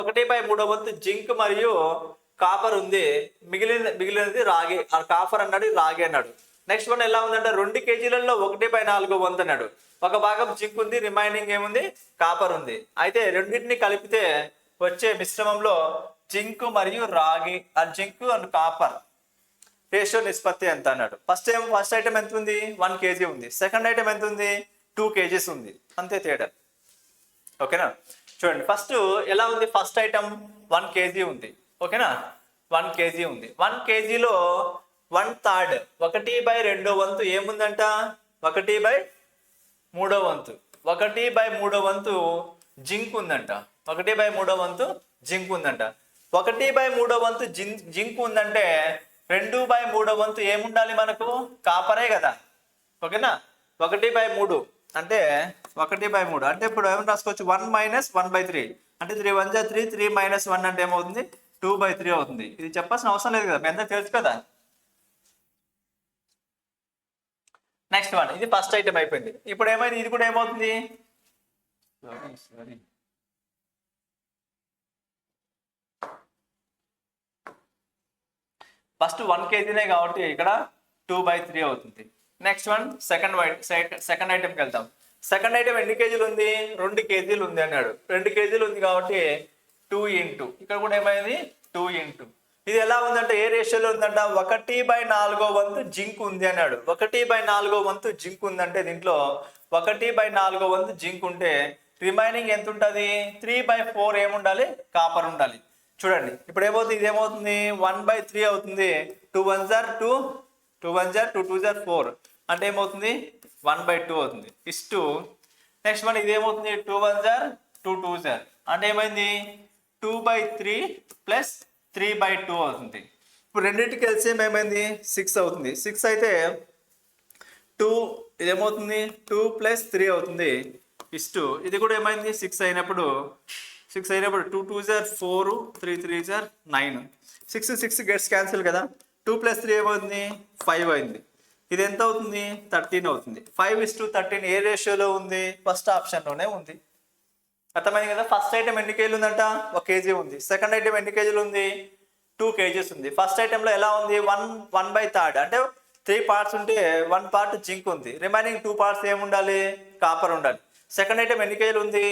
1/3 వంతు జింక్ మరియు కాపర్ ఉంది, మిగిలినది రాగి. కాపర్ అన్నాడు, రాగి అన్నాడు. నెక్స్ట్ వన్ ఎలా ఉందంటే 2 కేజీలలో 1/4 వంతు అన్నాడు. ఒక భాగం జింక్ ఉంది, రిమైనింగ్ ఏముంది, కాపర్ ఉంది. అయితే రెండింటిని కలిపితే వచ్చే మిశ్రమంలో జింక్ మరియు రాగి, జింక్ అండ్ కాపర్ రేషియో నిష్పత్తి ఎంత అన్నాడు. ఫస్ట్ ఐటమ్ ఎంత ఉంది, 1 kg ఉంది. సెకండ్ ఐటమ్ ఎంత ఉంది, 2 kgs ఉంది. అంతే తేడా. ఓకేనా, చూడండి ఫస్ట్ ఎలా ఉంది. ఫస్ట్ ఐటమ్ 1 kg ఉంది. ఓకేనా, 1 kg ఉంది. 1 kgలో 1/3 1/2 వంతు ఏముందంట, 1/3 వంతు 1/3 వంతు జింక్ ఉందంట. 1/3 వంతు జింక్ ఉందంట. 1/3 వంతు జింక్ ఉందంటే 2/3 వంతు ఏముండాలి మనకు, కాపరే కదా. ఓకేనా, 1/3 అంటే 1/3 అంటే ఇప్పుడు ఏమైనా రాసుకోవచ్చు, 1 - 1/3 అంటే 3 1 3, 3 - 1 అంటే ఏమవుతుంది, 2/3 అవుతుంది. ఇది చెప్పాల్సిన అవసరం లేదు కదా, మీ అందరికి తెలుసు కదా. నెక్స్ట్ వన్, ఇది ఫస్ట్ ఐటమ్ అయిపోయింది. ఇప్పుడు ఏమైంది, ఇది కూడా ఏమవుతుంది, ఫస్ట్ 1 kgనే కాబట్టి ఇక్కడ 2/3 అవుతుంది. నెక్స్ట్ వన్ సెకండ్ ఐటమ్కి వెళ్తాం. సెకండ్ ఐటమ్ ఎన్ని కేజీలు ఉంది, 2 kgలు ఉంది అన్నాడు. 2 kgలు ఉంది కాబట్టి 2 ఇంటూ, ఇక్కడ కూడా ఏమైంది 2 ఇంటూ. ఇది ఎలా ఉందంటే ఏ రేషియోలో ఉందంట, 1/4 వంతు జింక్ ఉంది అన్నాడు. 1/4 వంతు జింక్ ఉందంటే దీంట్లో 1/4 వంతు జింక్ ఉంటే రిమైనింగ్ ఎంత ఉంటుంది, 3/4 ఏముండాలి, కాపర్ ఉండాలి. చూడండి ఇప్పుడు ఏమవుతుంది, ఇది ఏమవుతుంది 1/3 అవుతుంది. 2 1 2, 2 1 2, 2 4 అంటే ఏమవుతుంది 1/2 అవుతుంది. ఇస్టు నెక్స్ట్ మన ఇది ఏమవుతుంది 2 1 2, 2 అంటే ఏమైంది 2/3 ప్లస్ 3/2 అవుతుంది. ఇప్పుడు రెండింటికి ఎల్సిఎం ఏమైంది 6 అవుతుంది. 6 అయితే 2 ఇది ఏమవుతుంది 2 + 3 అవుతుంది. ఇస్టు ఇది కూడా ఏమైంది 6 అయినప్పుడు 2 2 4, 3 3 9, 6 6 గెట్స్ క్యాన్సిల్ కదా. 2 + 3 ఏమవుతుంది 5 అయింది. ఇది ఎంత అవుతుంది 13 అవుతుంది. 5:13 ఏ రేషియోలో ఉంది, ఫస్ట్ ఆప్షన్లోనే ఉంది. అర్థమైంది కదా. ఫస్ట్ ఐటమ్ ఎన్ని కేజీలు ఉందంట, 1 kg ఉంది. సెకండ్ ఐటమ్ ఎన్ని కేజీలు ఉంది, 2 kgs ఉంది. ఫస్ట్ ఐటెంలో ఎలా ఉంది 1/3 అంటే 3 parts ఉంటే 1 part జింక్ ఉంది, రిమైనింగ్ 2 parts ఏముండాలి, కాపర్ ఉండాలి. సెకండ్ ఐటమ్ ఎన్ని కేజీలు ఉంది,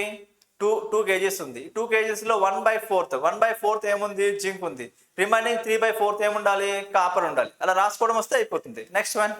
2 kgs ఉంది. 2 kgsలో 1/4 ఏముంది, జింక్ ఉంది, రిమైనింగ్ 3/4 ఏముండాలి, కాపర్ ఉండాలి. అలా రాసుకోవడం వస్తే అయిపోతుంది. Next one